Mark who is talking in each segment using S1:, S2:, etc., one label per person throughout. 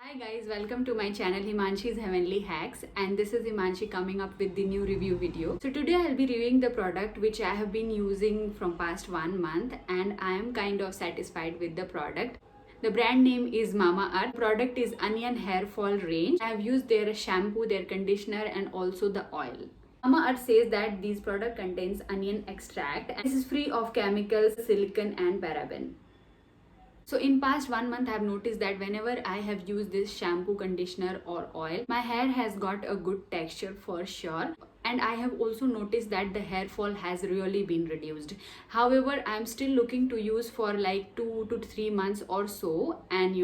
S1: Hi guys, welcome to my channel Himanshi's Heavenly Hacks, and this is Himanshi coming up with the new review video. So today I'll be reviewing the product which I have been using from past 1 month, and I am kind of satisfied with the product. The brand name is Mamaearth. Product is Onion Hair Fall range. I have used their shampoo, their conditioner and also the oil. Mamaearth says that this product contains onion extract and this is free of chemicals, silicone and paraben. So in past 1 month I have noticed that whenever I have used this shampoo, conditioner or oil, my hair has got a good texture for sure. And I have also noticed that the hair fall has really been reduced. However, I am still looking to use for like 2 to 3 months or so and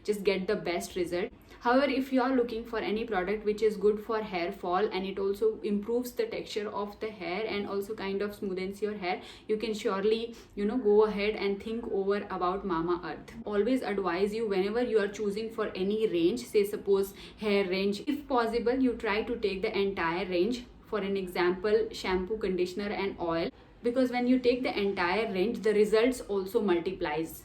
S1: just get the best result. However, if you are looking for any product which is good for hair fall and it also improves the texture of the hair and also kind of smoothens your hair, you can surely go ahead and think over about Mamaearth. Always advise you, whenever you are choosing for any range, say suppose hair range, if possible you try to take the entire range. For an example, shampoo, conditioner and oil, because when you take the entire range, the results also multiplies.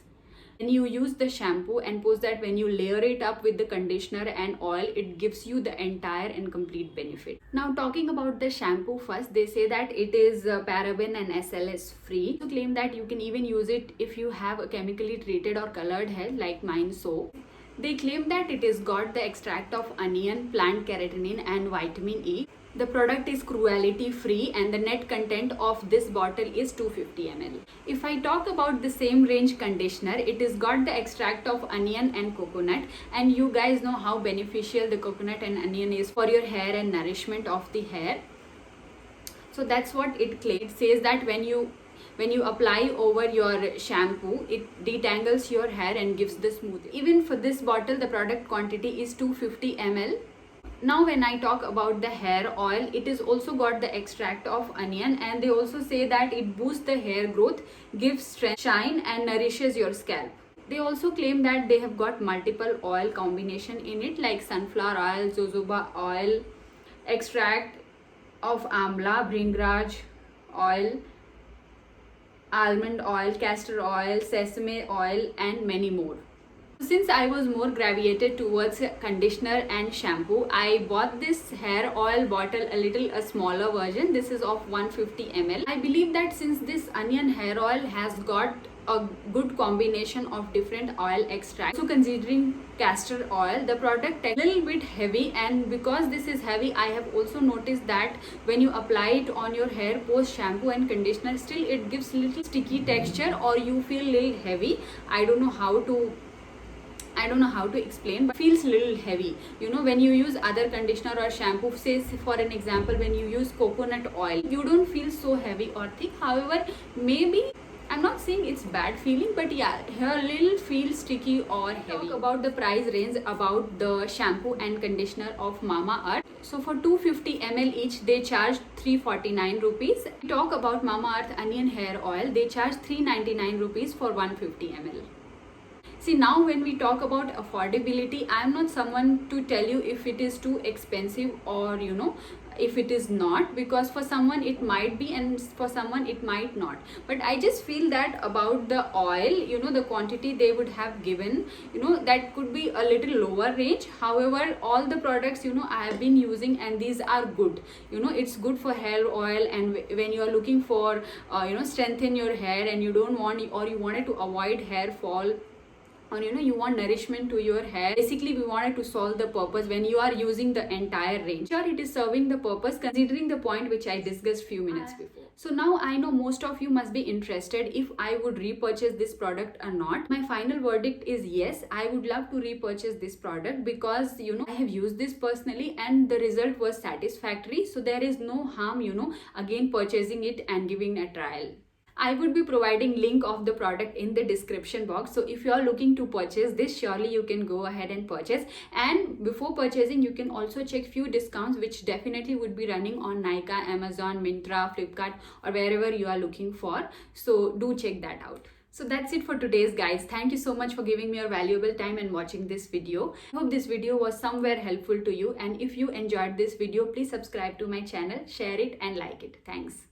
S1: When you use the shampoo and post that when you layer it up with the conditioner and oil, it gives you the entire and complete benefit. Now talking about the shampoo first, they say that it is paraben and SLS free. To claim that you can even use it if you have a chemically treated or colored hair like mine so. They claim that it is got the extract of onion, plant keratin and vitamin E. The product is cruelty free and the net content of this bottle is 250 ml. If I talk about the same range conditioner, it is got the extract of onion and coconut, and you guys know how beneficial the coconut and onion is for your hair and nourishment of the hair. So that's what it claims. It says that when you apply over your shampoo, it detangles your hair and gives the smooth. Even for this bottle, the product quantity is 250 ml. Now when I talk about the hair oil, it is also got the extract of onion, and they also say that it boosts the hair growth, gives strength, shine and nourishes your scalp. They also claim that they have got multiple oil combination in it like sunflower oil, jojoba oil, extract of amla, bhringraj oil, almond oil, castor oil, sesame oil and many more. Since I was more gravitated towards conditioner and shampoo, I bought this hair oil bottle, a smaller version. This is of 150 ml. I believe that since this onion hair oil has got a good combination of different oil extracts, so considering castor oil, the product is a little bit heavy, and because this is heavy, I have also noticed that when you apply it on your hair post shampoo and conditioner, still it gives little sticky texture or you feel little heavy. I don't know how to explain, but feels little heavy. When you use other conditioner or shampoo, say for an example, when you use coconut oil, you don't feel so heavy or thick. However, maybe I'm not saying it's bad feeling, but yeah, here little feels sticky or heavy. Talk about the price range about the shampoo and conditioner of Mamaearth. So for 250 ml each, they charge 349 rupees. Talk about Mamaearth onion hair oil, they charge 399 rupees for 150 ml. See, now when we talk about affordability, I am not someone to tell you if it is too expensive or if it is not, because for someone it might be and for someone it might not. But I just feel that about the oil, the quantity they would have given, that could be a little lower range. However, all the products I have been using and these are good. It's good for hair oil, and when you are looking for strengthen your hair and you don't want, or you wanted to avoid hair fall, or you want nourishment to your hair, basically we wanted to solve the purpose when you are using the entire range. Sure, it is serving the purpose considering the point which I discussed few minutes before. So now I know most of you must be interested if I would repurchase this product or not. My final verdict is yes, I would love to repurchase this product because I have used this personally and the result was satisfactory. So there is no harm again purchasing it and giving a trial. I would be providing link of the product in the description box. So if you are looking to purchase this, surely you can go ahead and purchase. And before purchasing, you can also check few discounts which definitely would be running on Nykaa, Amazon, Myntra, Flipkart or wherever you are looking for. So do check that out. So that's it for today's guys. Thank you so much for giving me your valuable time and watching this video. I hope this video was somewhere helpful to you. And if you enjoyed this video, please subscribe to my channel, share it and like it. Thanks.